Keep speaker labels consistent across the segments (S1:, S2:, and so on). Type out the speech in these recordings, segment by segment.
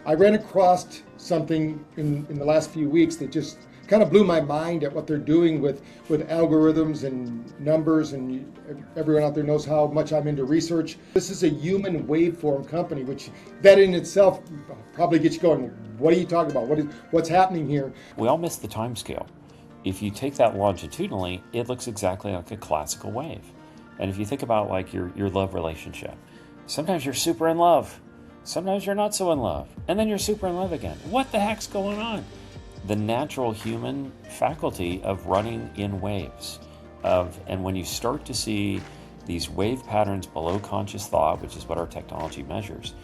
S1: I ran across something in the last few weeks that just kind of blew my mind at what they're doing with algorithms and numbers, and everyone out there knows how much I'm into research. This is a human waveform company, which that in itself probably gets you going, what are you talking about? What's happening here?
S2: We all miss the time scale. If you take that longitudinally, it looks exactly like a classical wave. And if you think about like your love relationship, sometimes you're super in love, sometimes you're not so in love, and then you're super in love again. What the heck's going on? The natural human faculty of running in waves. And when you start to see these wave patterns below conscious thought, which is what our technology measures,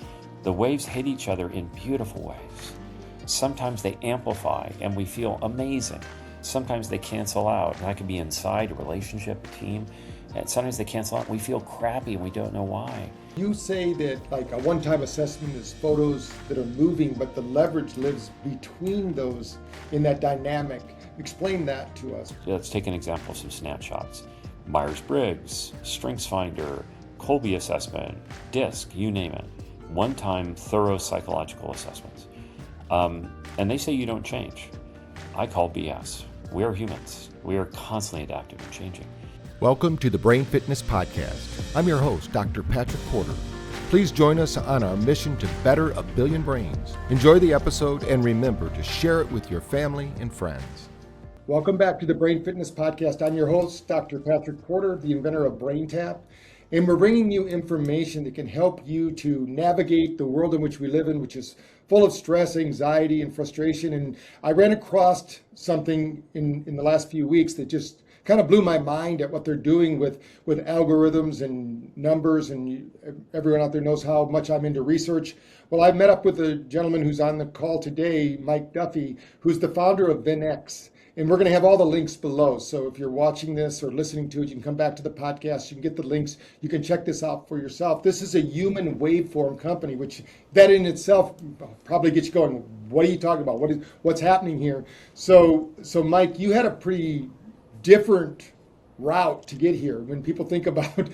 S2: the waves hit each other in beautiful ways. Sometimes they amplify and we feel amazing. Sometimes they cancel out. That could be inside a relationship, a team. And sometimes they cancel out and we feel crappy and we don't know why.
S1: You say that like a one-time assessment is photos that are moving, but the leverage lives between those in that dynamic. Explain that to us.
S2: So let's take an example of some snapshots. Myers-Briggs, StrengthsFinder, Colby assessment, DISC, you name it. One-time thorough psychological assessments. And they say you don't change. I call BS. We are humans. We are constantly adaptive and changing.
S3: Welcome to the Brain Fitness Podcast. I'm your host, Dr. Patrick Porter. Please join us on our mission to better a billion brains. Enjoy the episode and remember to share it with your family and friends.
S1: Welcome back to the Brain Fitness Podcast. I'm your host, Dr. Patrick Porter, the inventor of BrainTap, and we're bringing you information that can help you to navigate the world in which we live in, which is full of stress, anxiety, and frustration. And I ran across something in the last few weeks that just kind of blew my mind at what they're doing with algorithms and numbers, and everyone out there knows how much I'm into research. Well, I met up with a gentleman who's on the call today, Mike Duffy, who's the founder of VennX. And we're going to have all the links below. So if you're watching this or listening to it, you can come back to the podcast. You can get the links. You can check this out for yourself. This is a human waveform company, which that in itself probably gets you going, what are you talking about? What's happening here? So Mike, you had a pretty different route to get here. When people think about,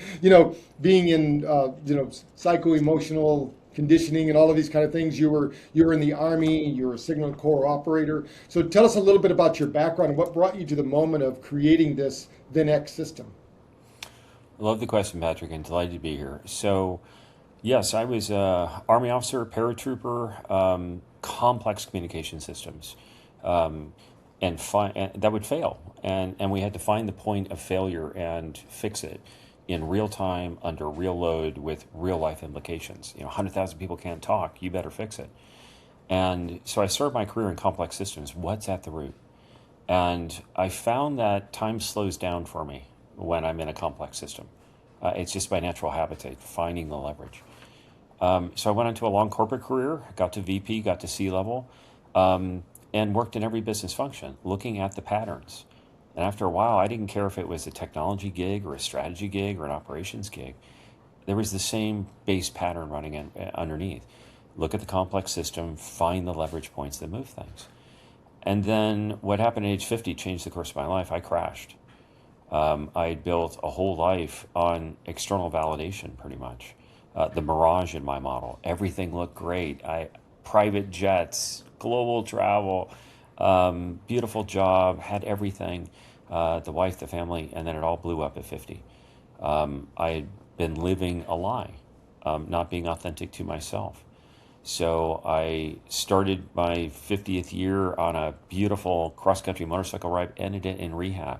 S1: being in, psycho-emotional conditioning and all of these kind of things, you were in the Army, you were a signal corps operator. So tell us a little bit about your background and what brought you to the moment of creating this VennX system.
S2: Love the question, Patrick, and delighted to be here. So, yes, I was an Army officer, paratrooper, complex communication systems, and that would fail. And we had to find the point of failure and fix it in real time, under real load, with real life implications. 100,000 people can't talk, you better fix it. And so I started my career in complex systems. What's at the root? And I found that time slows down for me when I'm in a complex system. It's just my natural habitat, finding the leverage. So I went into a long corporate career, got to VP, got to C-level, and worked in every business function, looking at the patterns. And after a while, I didn't care if it was a technology gig or a strategy gig or an operations gig. There was the same base pattern running underneath. Look at the complex system, find the leverage points that move things. And then what happened at age 50 changed the course of my life. I crashed. I had built a whole life on external validation, pretty much. The mirage in my model. Everything looked great. Private jets, global travel, beautiful job, had everything. The wife, the family, and then it all blew up at 50. I had been living a lie, not being authentic to myself. So I started my 50th year on a beautiful cross-country motorcycle ride, ended it in rehab,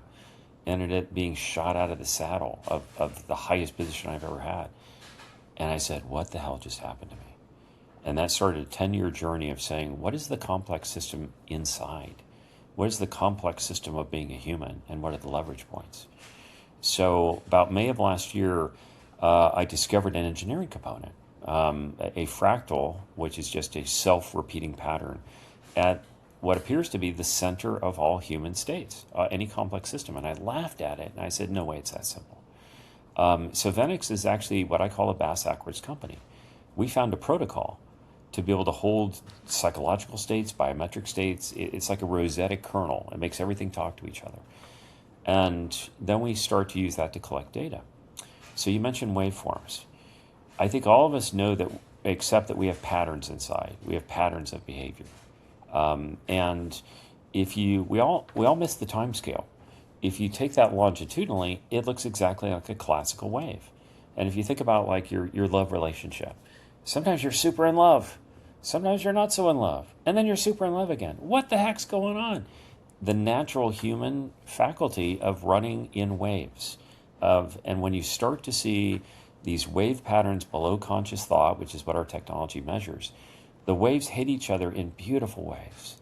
S2: ended it being shot out of the saddle of the highest position I've ever had. And I said, what the hell just happened to me? And that started a 10-year journey of saying, what is the complex system inside? What is the complex system of being a human, and what are the leverage points? So about May of last year, I discovered an engineering component, a fractal, which is just a self-repeating pattern at what appears to be the center of all human states, any complex system. And I laughed at it, and I said, no way, it's that simple. So VennX is actually what I call a bass-backwards company. We found a protocol to be able to hold psychological states, biometric states. It's like a rosetic kernel. It makes everything talk to each other. And then we start to use that to collect data. So you mentioned waveforms. I think all of us know that except that we have patterns inside. We have patterns of behavior. And we all miss the time scale. If you take that longitudinally, it looks exactly like a classical wave. And if you think about like your love relationship, sometimes you're super in love, sometimes you're not so in love, and then you're super in love again. What the heck's going on? The natural human faculty of running in waves. And when you start to see these wave patterns below conscious thought, which is what our technology measures, the waves hit each other in beautiful ways.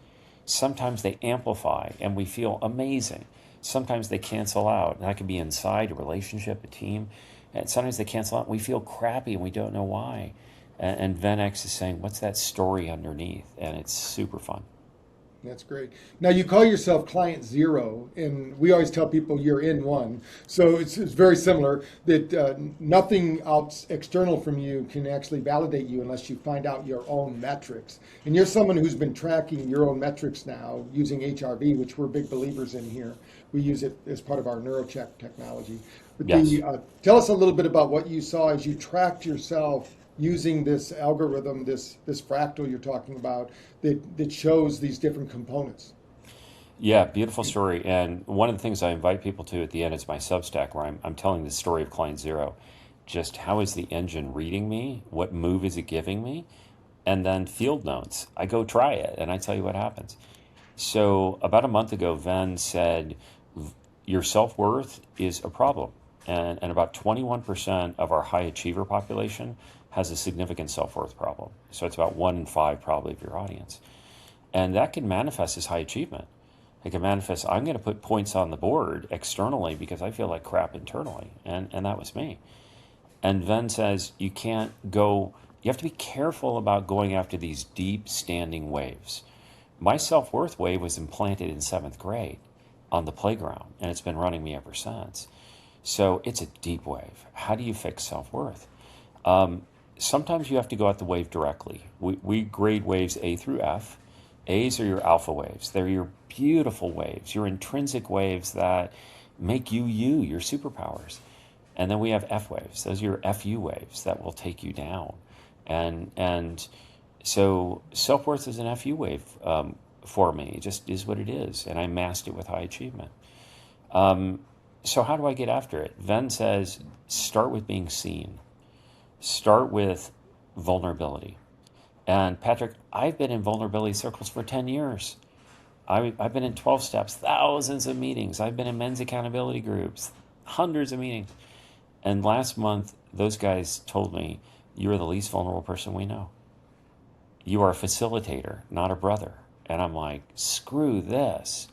S2: Sometimes they amplify and we feel amazing. Sometimes they cancel out. And that could be inside a relationship, a team. And sometimes they cancel out and we feel crappy and we don't know why. And VennX is saying, what's that story underneath? And it's super fun.
S1: That's great. Now you call yourself client zero, and we always tell people you're in one. So it's very similar that nothing external from you can actually validate you unless you find out your own metrics. And you're someone who's been tracking your own metrics now using HRV, which we're big believers in here. We use it as part of our NeuroCheck technology. But
S2: Yes.
S1: tell us a little bit about what you saw as you tracked yourself using this algorithm, this fractal you're talking about, that shows these different components.
S2: Yeah, beautiful story. And one of the things I invite people to at the end is my Substack, where I'm telling the story of Client Zero. Just how is the engine reading me? What move is it giving me? And then field notes. I go try it and I tell you what happens. So about a month ago, Venn said, your self-worth is a problem. And about 21% of our high achiever population has a significant self-worth problem. So it's about 1 in 5 probably of your audience. And that can manifest as high achievement. It can manifest, I'm going to put points on the board externally because I feel like crap internally. And that was me. And Venn says, you have to be careful about going after these deep standing waves. My self-worth wave was implanted in 7th grade on the playground, and it's been running me ever since. So it's a deep wave. How do you fix self-worth? Sometimes you have to go at the wave directly. We grade waves A through F. A's are your alpha waves. They're your beautiful waves, your intrinsic waves that make you, your superpowers. And then we have F waves. Those are your FU waves that will take you down. And so self-worth is an FU wave for me. It just is what it is. And I masked it with high achievement. So how do I get after it? Venn says, start with being seen. Start with vulnerability. And Patrick, I've been in vulnerability circles for 10 years. I've been in 12 steps, thousands of meetings. I've been in men's accountability groups, hundreds of meetings. And last month, those guys told me, you're the least vulnerable person we know. You are a facilitator, not a brother. And I'm like, screw this.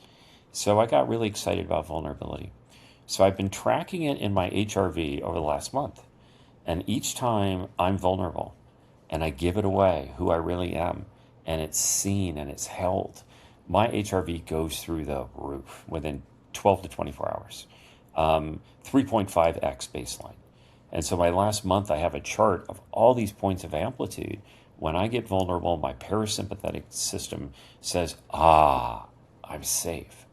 S2: So I got really excited about vulnerability. So I've been tracking it in my HRV over the last month. And each time I'm vulnerable and I give it away, who I really am, and it's seen and it's held, my HRV goes through the roof within 12 to 24 hours, 3.5x baseline. And so my last month, I have a chart of all these points of amplitude. When I get vulnerable, my parasympathetic system says, I'm safe.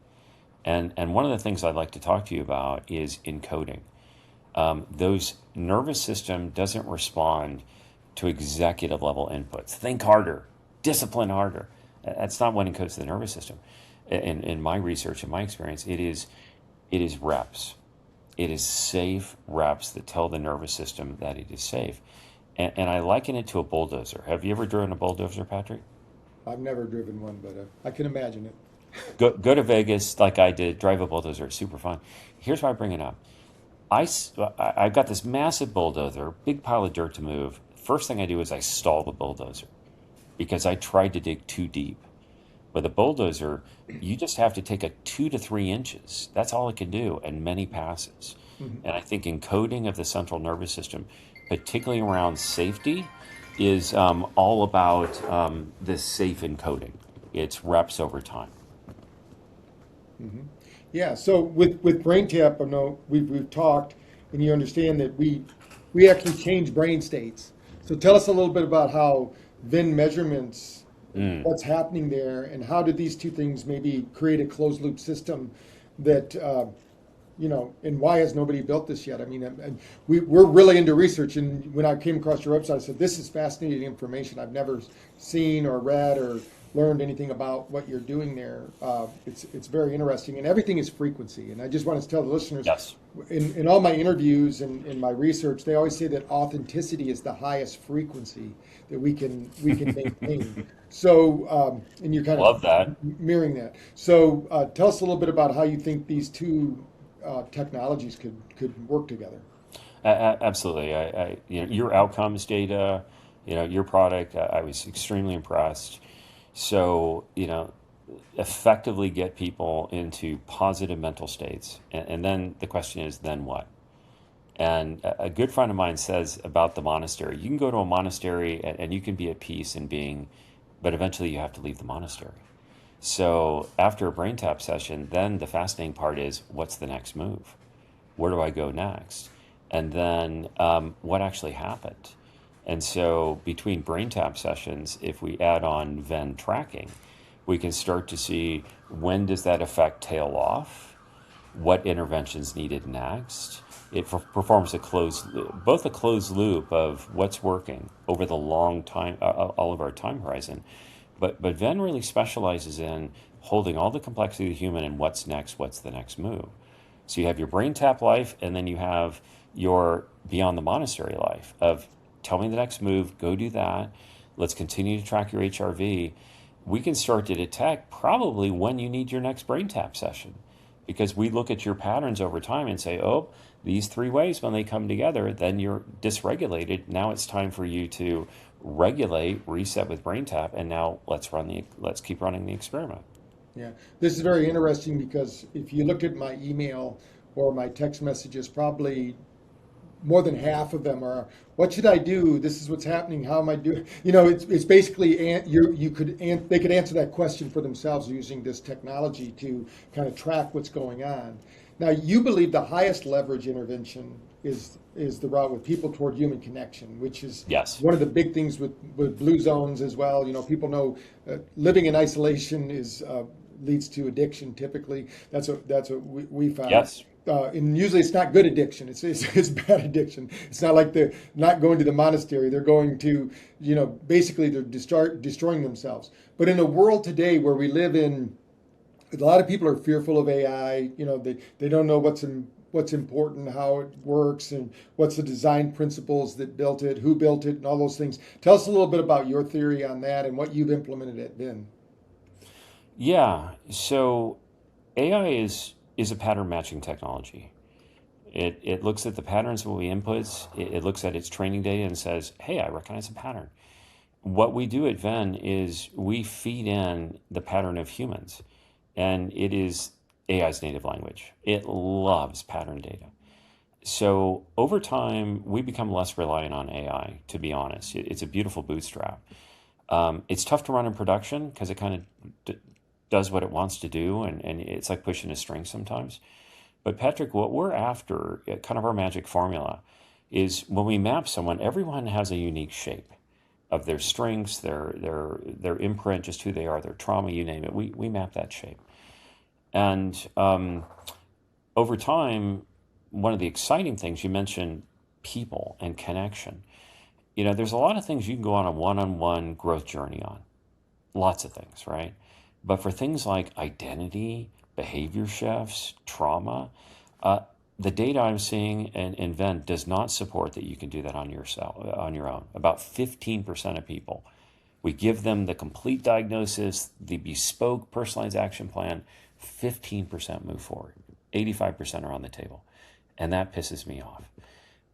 S2: And one of the things I'd like to talk to you about is encoding. Those nervous system doesn't respond to executive level inputs. Think harder, discipline harder. That's not what encodes the nervous system. In my research, in my experience, it is reps. It is safe reps that tell the nervous system that it is safe. And I liken it to a bulldozer. Have you ever driven a bulldozer, Patrick?
S1: I've never driven one, but I can imagine it.
S2: Go to Vegas like I did, drive a bulldozer. It's super fun. Here's why I bring it up. I've got this massive bulldozer, big pile of dirt to move. First thing I do is I stall the bulldozer because I tried to dig too deep. With a bulldozer, you just have to take 2 to 3 inches. That's all it can do, and many passes. Mm-hmm. And I think encoding of the central nervous system, particularly around safety, is all about this safe encoding. It's reps over time.
S1: Mm-hmm. Yeah, so with BrainTap, I know we've talked, and you understand that we actually change brain states. So tell us a little bit about how Venn measurements, what's happening there, and how did these two things maybe create a closed loop system that and why has nobody built this yet? I mean, and we're really into research. And when I came across your website, I said, this is fascinating information. I've never seen or read or learned anything about what you're doing there. It's very interesting, and everything is frequency. And I just wanted to tell the listeners,
S2: Yes.
S1: in all my interviews and in my research, they always say that authenticity is the highest frequency that we can maintain. So, and you're kind
S2: Love
S1: of
S2: that.
S1: mirroring that. So, tell us a little bit about how you think these two technologies could work together.
S2: Absolutely. Your outcomes data, your product, I was extremely impressed. So, effectively get people into positive mental states. And then the question is, then what? And a good friend of mine says about the monastery, you can go to a monastery and you can be at peace and being, but eventually you have to leave the monastery. So after a brain tap session, then the fascinating part is, what's the next move? Where do I go next? And then what actually happened? And so between brain tap sessions, if we add on Venn tracking, we can start to see, when does that effect tail off? What interventions needed next? It performs both a closed loop of what's working over the long time, all of our time horizon. But Venn really specializes in holding all the complexity of the human and what's next, what's the next move. So you have your brain tap life, and then you have your beyond the monastery life of, tell me the next move, go do that. Let's continue to track your HRV. We can start to detect probably when you need your next brain tap session, because we look at your patterns over time and say, oh, these three ways, when they come together, then you're dysregulated. Now it's time for you to regulate, reset with brain tap, and now let's keep running the experiment.
S1: Yeah, this is very interesting, because if you look at my email or my text messages, probably more than half of them are, what should I do? This is what's happening. How am I doing? It's basically, they could answer that question for themselves using this technology to kind of track what's going on. Now, you believe the highest leverage intervention is the route with people toward human connection, which is
S2: Yes.
S1: one of the big things with blue zones as well. People know living in isolation leads to addiction. Typically, that's what we found.
S2: Yes.
S1: And usually it's not good addiction. It's bad addiction. It's not like they're not going to the monastery. They're going to, basically they're destroying themselves. But in a world today where we live in, a lot of people are fearful of AI. They don't know what's important, how it works, and what's the design principles that built it, who built it, and all those things. Tell us a little bit about your theory on that and what you've implemented at Venn.
S2: Yeah. So AI is a pattern matching technology. It looks at the patterns of what we inputs. It looks at its training data and says, hey, I recognize a pattern. What we do at Venn is we feed in the pattern of humans, and it is AI's native language. It loves pattern data. So over time, we become less reliant on AI, to be honest. It's a beautiful bootstrap. It's tough to run in production because it kind of does what it wants to do, and it's like pushing a string sometimes. But Patrick, what we're after, kind of our magic formula, is when we map someone, everyone has a unique shape of their strengths, their imprint, just who they are, their trauma, you name it. We map that shape. And over time, one of the exciting things, you mentioned people and connection. There's a lot of things you can go on a one-on-one growth journey on. Lots of things, right? But for things like identity, behavior shifts, trauma, the data I'm seeing in Venn does not support that you can do that on your own. About 15% of people, we give them the complete diagnosis, the bespoke personalized action plan, 15% move forward. 85% are on the table. And that pisses me off.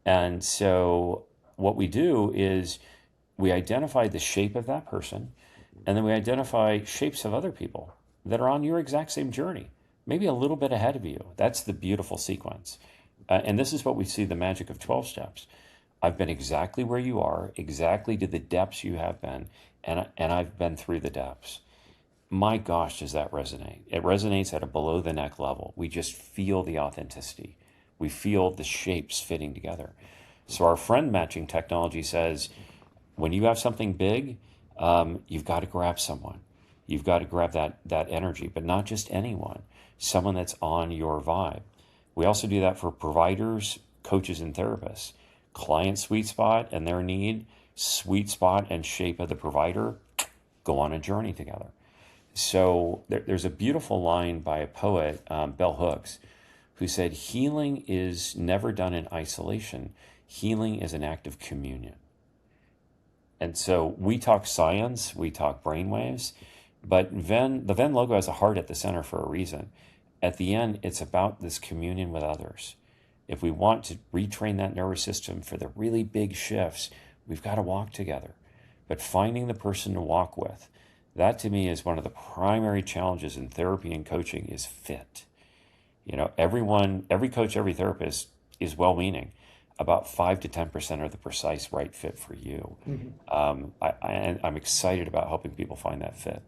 S2: And so what we do is we identify the shape of that person, and then we identify shapes of other people that are on your exact same journey, maybe a little bit ahead of you. That's the beautiful sequence. And this is what we see, the magic of 12 steps. I've been exactly where you are, exactly to the depths you have been, and I've been through the depths. My gosh, does that resonate? It resonates at a below the neck level. We just feel the authenticity. We feel the shapes fitting together. So our friend matching technology says, when you have something big, you've got to grab someone. You've got to grab that energy, but not just anyone, someone that's on your vibe. We also do that for providers, coaches, and therapists. Client sweet spot and their need, sweet spot and shape of the provider, go on a journey together. So there's a beautiful line by a poet, Bell Hooks, who said, healing is never done in isolation. Healing is an act of communion. And so we talk science, we talk brainwaves, but the Venn logo has a heart at the center for a reason. At the end, it's about this communion with others. If we want to retrain that nervous system for the really big shifts, we've got to walk together. But finding the person to walk with, that to me is one of the primary challenges in therapy and coaching is fit. Every coach, every therapist is well-meaning. About 5 to 10% are the precise right fit for you. I'm excited about helping people find that fit.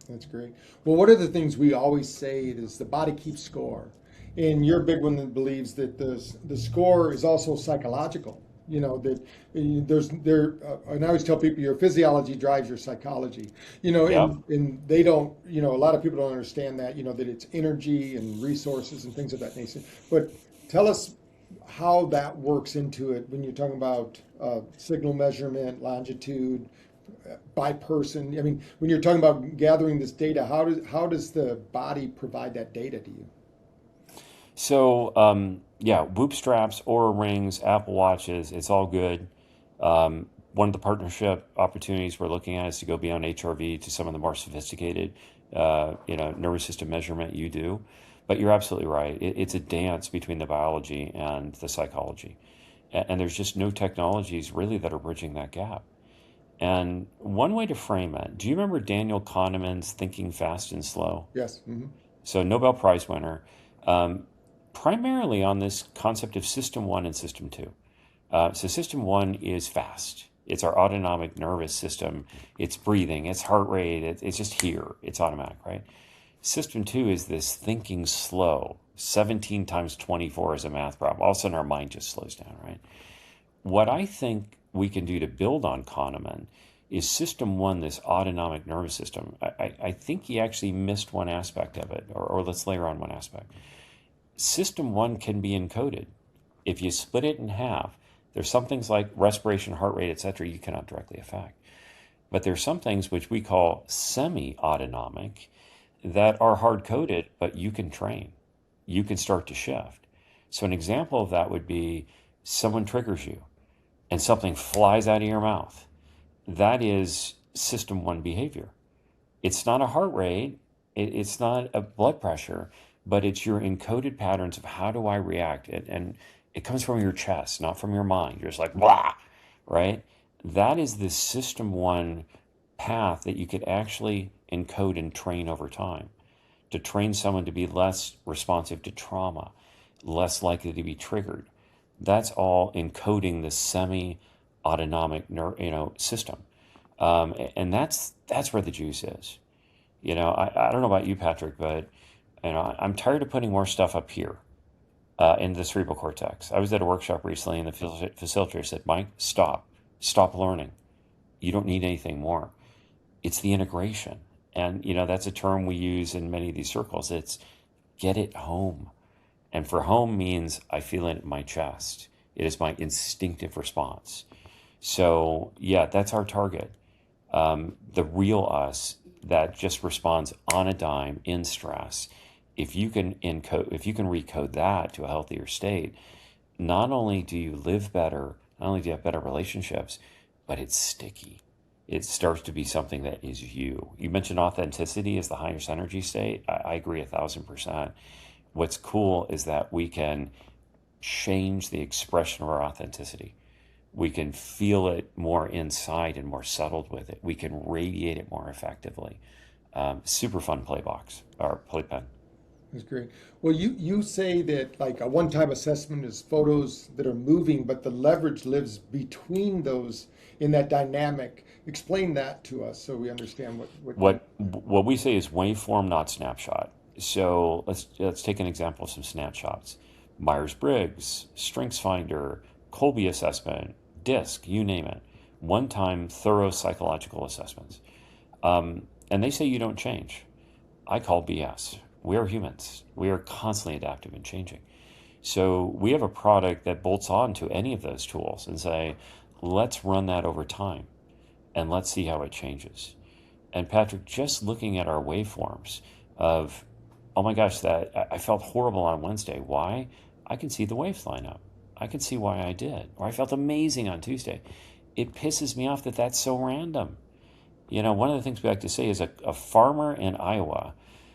S1: That's great. Well, one of the things we always say is the body keeps score. And you're a big one that believes that the score is also psychological. And I always tell people your physiology drives your psychology. And they don't, a lot of people don't understand that, that it's energy and resources and things of that nature. But tell us how that works into it when you're talking about signal measurement, longitude, by person. I mean, when you're talking about gathering this data, how does the body provide that data to you?
S2: So, Whoop straps, Oura rings, Apple Watches, it's all good. One of the partnership opportunities we're looking at is to go beyond HRV to some of the more sophisticated, nervous system measurement you do. But you're absolutely right. It's a dance between the biology and the psychology. And there's just no technologies really that are bridging that gap. And one way to frame it, do you remember Daniel Kahneman's Thinking Fast and Slow?
S1: Yes. Mm-hmm.
S2: So Nobel Prize winner, primarily on this concept of System 1 and System 2. So System 1 is fast. It's our autonomic nervous system. It's breathing, it's heart rate, it's just here. It's automatic, right? System 2 is this thinking slow. 17 times 24 is a math problem. All of a sudden our mind just slows down, right? What I think we can do to build on Kahneman is System 1, this autonomic nervous system. I think he actually missed one aspect of it, or let's layer on one aspect. System 1 can be encoded. If you split it in half, there's some things like respiration, heart rate, etc. you cannot directly affect. But there's some things which we call semi-autonomic that are hard-coded, but you can train. You can start to shift. So an example of that would be someone triggers you and something flies out of your mouth. That is System 1 behavior. It's not a heart rate, it's not a blood pressure, but it's your encoded patterns of how do I react. And it comes from your chest, not from your mind. You're just like, blah, right? That is the System 1 path that you could actually encode and train over time to train someone to be less responsive to trauma, less likely to be triggered. That's all encoding the semi-autonomic system. And that's where the juice is. I don't know about you, Patrick, but I'm tired of putting more stuff up here in the cerebral cortex. I was at a workshop recently and the facilitator said, Mike, stop learning. You don't need anything more. It's the integration. And, that's a term we use in many of these circles. It's get it home. And for home means I feel it in my chest. It is my instinctive response. So, that's our target. The real us that just responds on a dime in stress. If you can recode that to a healthier state, not only do you live better, not only do you have better relationships, but it's sticky. It starts to be something that is you. You mentioned authenticity as the highest energy state. I agree 1,000%. What's cool is that we can change the expression of our authenticity. We can feel it more inside and more settled with it. We can radiate it more effectively. Super fun playbox or playpen.
S1: That's great. Well, you say that like a one-time assessment is photos that are moving, but the leverage lives between those in that dynamic. Explain that to us so we understand
S2: what we say is waveform, not snapshot. So let's take an example of some snapshots. Myers-Briggs, StrengthsFinder, Colby assessment, DISC, you name it. One-time thorough psychological assessments. And they say you don't change. I call BS. We are humans. We are constantly adaptive and changing. So we have a product that bolts on to any of those tools and say, let's run that over time and let's see how it changes. And Patrick, just looking at our waveforms of, oh my gosh, that I felt horrible on Wednesday. Why? I can see the waves line up. I can see why I did. Or I felt amazing on Tuesday. It pisses me off that that's so random. You know, one of the things we like to say is a farmer in Iowa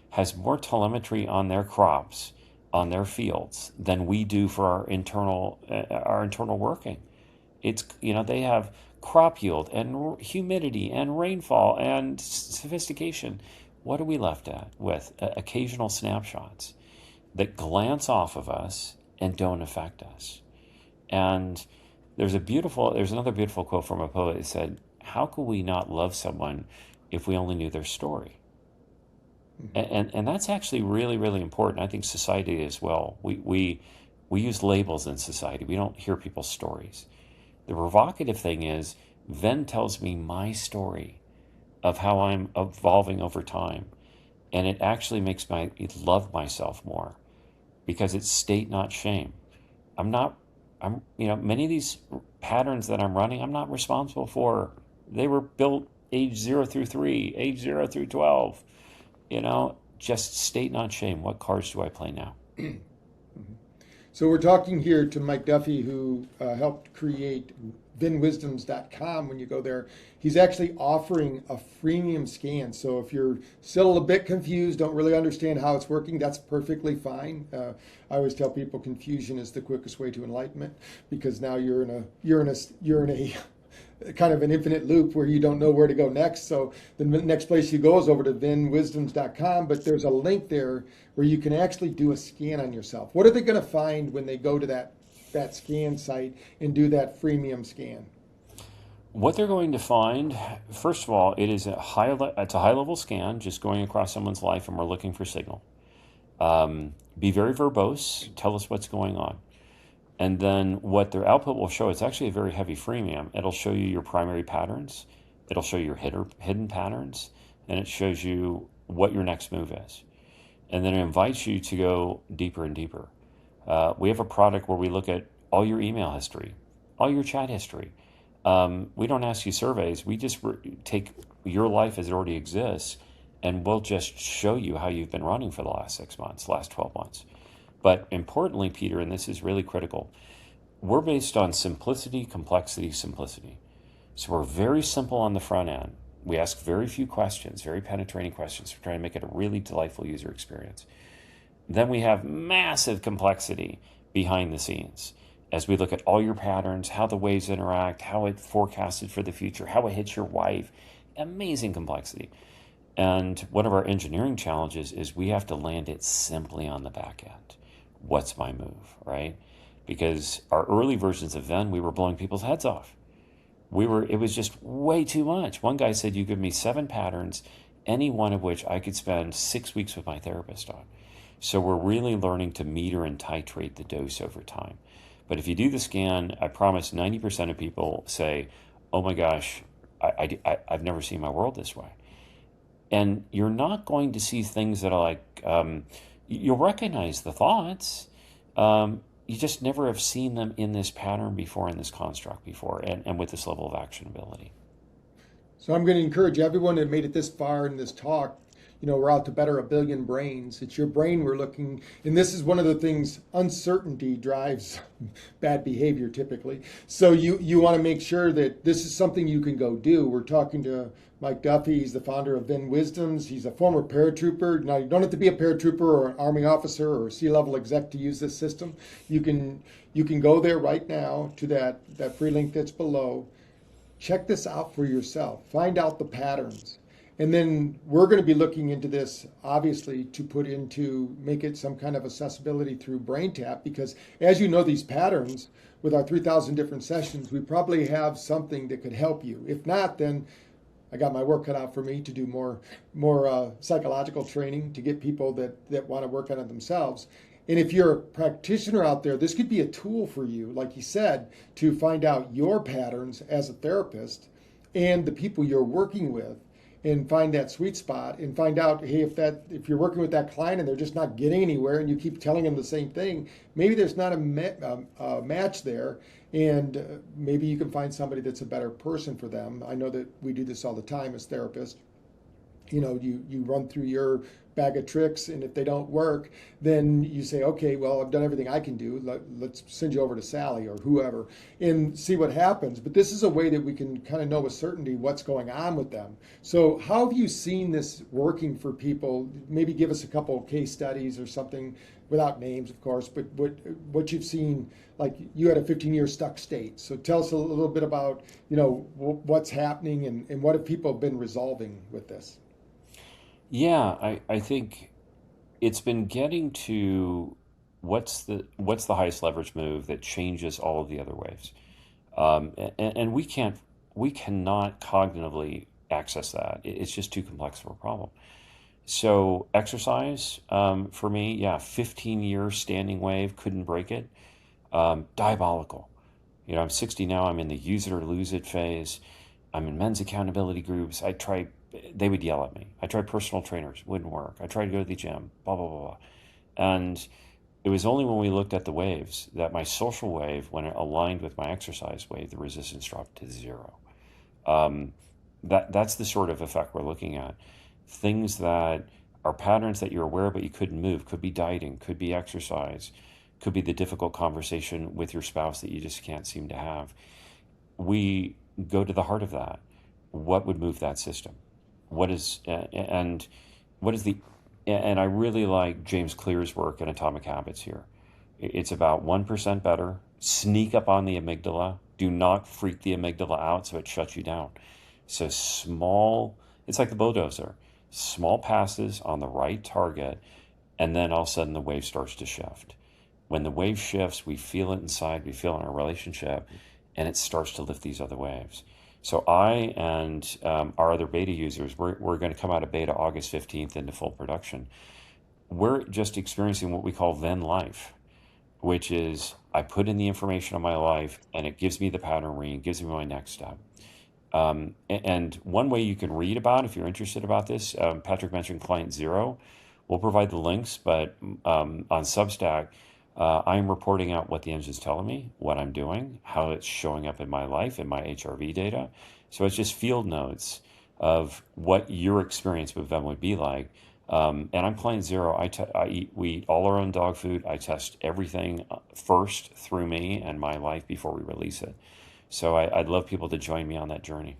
S2: has more telemetry on their crops, on their fields, than we do for our internal working. It's, you know, they have crop yield and humidity and rainfall and sophistication. What are we left with? Occasional snapshots that glance off of us and don't affect us. And there's another beautiful quote from a poet that said, how could we not love someone if we only knew their story? And that's actually really, really important. I think society as well. We use labels in society. We don't hear people's stories. The provocative thing is, Venn tells me my story of how I'm evolving over time. And it actually makes me love myself more because it's state, not shame. Many of these patterns that I'm running, I'm not responsible for. They were built age 0 through 3, age 0 through 12. Just state, not shame. What cards do I play now?
S1: So we're talking here to Mike Duffy, who helped create VennWisdoms.com. When you go there, he's actually offering a freemium scan. So if you're still a bit confused, don't really understand how it's working, that's perfectly fine. I always tell people confusion is the quickest way to enlightenment, because now you're in a kind of an infinite loop where you don't know where to go next. So the next place you go is over to VennWisdoms.com, but there's a link there where you can actually do a scan on yourself. What are they going to find when they go to that scan site and do that freemium scan?
S2: What they're going to find, first of all, it's a high level scan, just going across someone's life, and we're looking for signal. Be very verbose. Tell us what's going on. And then what their output will show, it's actually a very heavy freemium. It'll show you your primary patterns. It'll show you your hidden patterns. And it shows you what your next move is. And then it invites you to go deeper and deeper. We have a product where we look at all your email history, all your chat history. We don't ask you surveys. We just take your life as it already exists, and we'll just show you how you've been running for the last 6 months, last 12 months. But importantly, Peter, and this is really critical, we're based on simplicity, complexity, simplicity. So we're very simple on the front end. We ask very few questions, very penetrating questions. We're trying to make it a really delightful user experience. Then we have massive complexity behind the scenes as we look at all your patterns, how the waves interact, how it forecasted for the future, how it hits your wife. Amazing complexity. And one of our engineering challenges is we have to land it simply on the back end. What's my move, right? Because our early versions of Venn, we were blowing people's heads off. It was just way too much. One guy said, you give me 7 patterns, any one of which I could spend 6 weeks with my therapist on. So we're really learning to meter and titrate the dose over time. But if you do the scan, I promise 90% of people say, oh my gosh, I've never seen my world this way. And you're not going to see things that are like, you'll recognize the thoughts. You just never have seen them in this pattern before, in this construct before, and with this level of actionability.
S1: So I'm going to encourage everyone that made it this far in this talk. We're out to better a billion brains. It's your brain we're looking, and this is one of the things, uncertainty drives bad behavior typically. So you want to make sure that this is something you can go do. We're talking to Mike Duffy. He's the founder of VennWisdoms. He's a former paratrooper. Now, you don't have to be a paratrooper or an Army officer or a C-level exec to use this system. You can go there right now to that free link that's below. Check this out for yourself. Find out the patterns. And then we're going to be looking into this, obviously, to make it some kind of accessibility through BrainTap, because as you know, these patterns, with our 3,000 different sessions, we probably have something that could help you. If not, then I got my work cut out for me to do more psychological training to get people that want to work on it themselves. And if you're a practitioner out there, this could be a tool for you, like you said, to find out your patterns as a therapist and the people you're working with, and find that sweet spot and find out, hey, if you're working with that client and they're just not getting anywhere and you keep telling them the same thing, maybe there's not a match there, and maybe you can find somebody that's a better person for them. I know that we do this all the time as therapists. You run through your bag of tricks, and if they don't work, then you say, okay, well, I've done everything I can do. Let's send you over to Sally or whoever and see what happens. But this is a way that we can kind of know with certainty what's going on with them. So how have you seen this working for people? Maybe give us a couple of case studies or something, without names, of course, but what you've seen. Like, you had a 15-year stuck state. So tell us a little bit about, what's happening and what have people been resolving with this?
S2: Yeah, I think it's been getting to what's the highest leverage move that changes all of the other waves, and we cannot cognitively access that. It's just too complex of a problem. So exercise, for me, yeah, 15-year standing wave, couldn't break it. Diabolical. I'm 60 now. I'm in the use it or lose it phase. I'm in men's accountability groups. They would yell at me. I tried personal trainers, wouldn't work. I tried to go to the gym, blah, blah, blah, blah. And it was only when we looked at the waves that my social wave, when it aligned with my exercise wave, the resistance dropped to 0. That's the sort of effect we're looking at. Things that are patterns that you're aware of but you couldn't move. Could be dieting, could be exercise, could be the difficult conversation with your spouse that you just can't seem to have. We go to the heart of that. What would move that system? And I really like James Clear's work in Atomic Habits here. It's about 1% better. Sneak up on the amygdala. Do not freak the amygdala out so it shuts you down. So it's like the bulldozer. Small passes on the right target, and then all of a sudden the wave starts to shift. When the wave shifts, we feel it inside, we feel it in our relationship, and it starts to lift these other waves. So I and our other beta users, we're going to come out of beta August 15th into full production. We're just experiencing what we call Venn life, which is I put in the information on my life and it gives me the pattern ring, it gives me my next step. And one way you can read about, if you're interested about this, Patrick mentioned Client Zero. We'll provide the links, but on Substack, I'm reporting out what the engine's telling me, what I'm doing, how it's showing up in my life, in my HRV data. So it's just field notes of what your experience with them would be like. And I'm Client Zero. We eat all our own dog food. I test everything first through me and my life before we release it. So I'd love people to join me on that journey.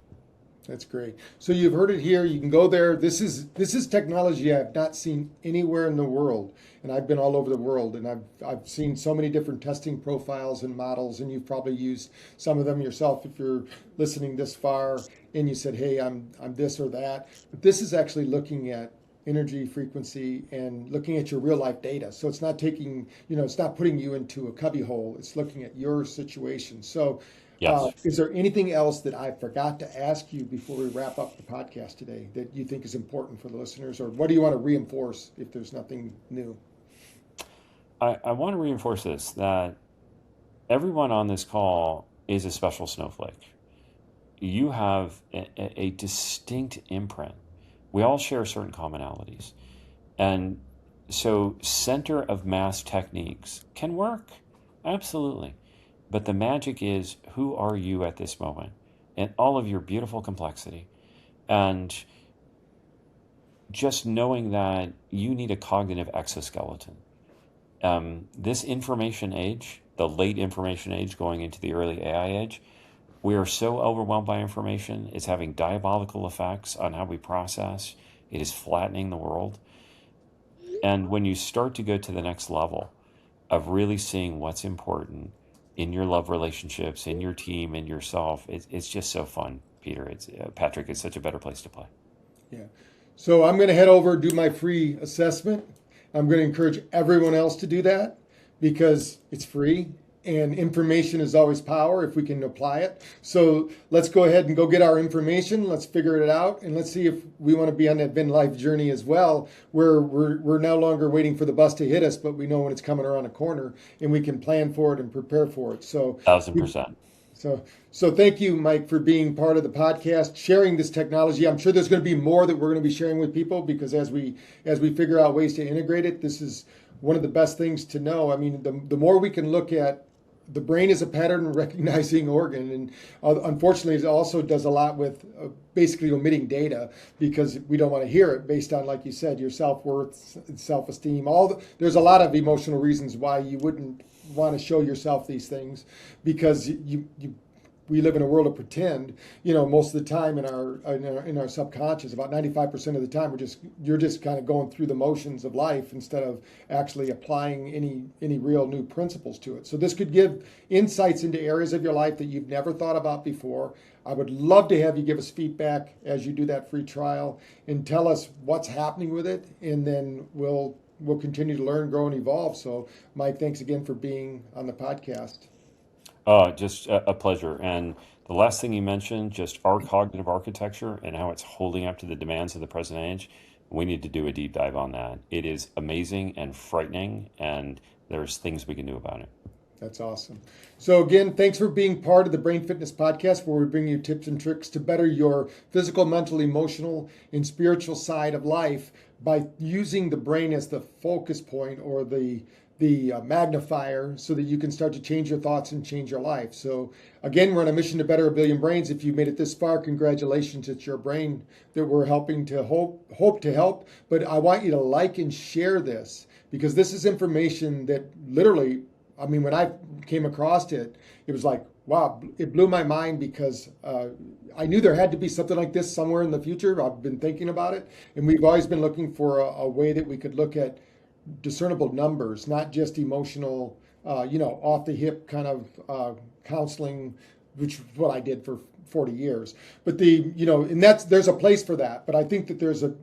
S1: That's great. So you've heard it here. You can go there. This is technology I've not seen anywhere in the world, and I've been all over the world, and I've seen so many different testing profiles and models, and you've probably used some of them yourself if you're listening this far, and you said, "Hey, I'm this or that." But this is actually looking at energy, frequency, and looking at your real life data. So it's not taking, it's not putting you into a cubby hole. It's looking at your situation. So.
S2: Yes.
S1: Is there anything else that I forgot to ask you before we wrap up the podcast today that you think is important for the listeners, or what do you want to reinforce if there's nothing new?
S2: I want to reinforce this, that everyone on this call is a special snowflake. You have a distinct imprint. We all share certain commonalities. And so center of mass techniques can work. Absolutely. But the magic is, who are you at this moment and all of your beautiful complexity? And just knowing that you need a cognitive exoskeleton. This information age, the late information age going into the early AI age, we are so overwhelmed by information. It's having diabolical effects on how we process. It is flattening the world. And when you start to go to the next level of really seeing what's important in your love relationships, in your team, in yourself, it's just so fun, Peter. Patrick, it's such a better place to play.
S1: Yeah. So I'm going to head over, do my free assessment. I'm going to encourage everyone else to do that because it's free and information is always power if we can apply it. So let's go ahead and go get our information. Let's figure it out. And let's see if we want to be on that Venn life journey as well, where we're no longer waiting for the bus to hit us, but we know when it's coming around a corner and we can plan for it and prepare for it. So
S2: 1,000%.
S1: So thank you, Mike, for being part of the podcast, sharing this technology. I'm sure there's going to be more that we're going to be sharing with people, because as we figure out ways to integrate it, this is one of the best things to know. I mean, the more we can look at the brain as a pattern recognizing organ, and unfortunately it also does a lot with basically omitting data, because we don't want to hear it based on, like you said, your self-worth, self-esteem. There's a lot of emotional reasons why you wouldn't want to show yourself these things, because we live in a world of pretend. Most of the time in our subconscious, about 95% of the time, you're just kind of going through the motions of life instead of actually applying any real new principles to it. So this could give insights into areas of your life that you've never thought about before. I would love to have you give us feedback as you do that free trial and tell us what's happening with it, and then we'll continue to learn, grow, and evolve. So, Mike, thanks again for being on the podcast.
S2: Just a pleasure. And the last thing you mentioned, just our cognitive architecture and how it's holding up to the demands of the present age. We need to do a deep dive on that. It is amazing and frightening, and there's things we can do about it.
S1: That's awesome. So again, thanks for being part of the Brain Fitness Podcast, where we bring you tips and tricks to better your physical, mental, emotional, and spiritual side of life by using the brain as the focus point, or the magnifier, so that you can start to change your thoughts and change your life. So again, we're on a mission to better 1 billion brains. If you made it this far, congratulations. It's your brain that we're helping to hope to help. But I want you to like and share this, because this is information that literally, I mean, when I came across it, it was like, wow, it blew my mind, because I knew there had to be something like this somewhere in the future. I've been thinking about it, and we've always been looking for a way that we could look at discernible numbers, not just emotional, off the hip kind of counseling, which is what I did for 40 years. But there's a place for that. But I think that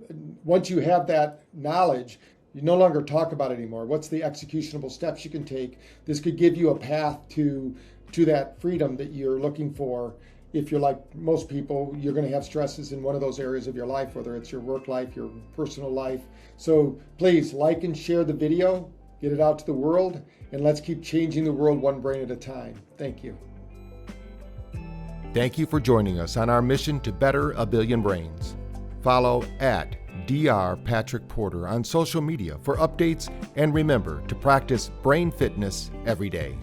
S1: once you have that knowledge, you no longer talk about it anymore. What's the executionable steps you can take? This could give you a path to that freedom that you're looking for. If you're like most people, you're going to have stresses in one of those areas of your life, whether it's your work life, your personal life. So please like and share the video, get it out to the world, and let's keep changing the world one brain at a time. Thank you.
S3: Thank you for joining us on our mission to better 1 billion brains. Follow at Dr. Patrick Porter on social media for updates, and remember to practice brain fitness every day.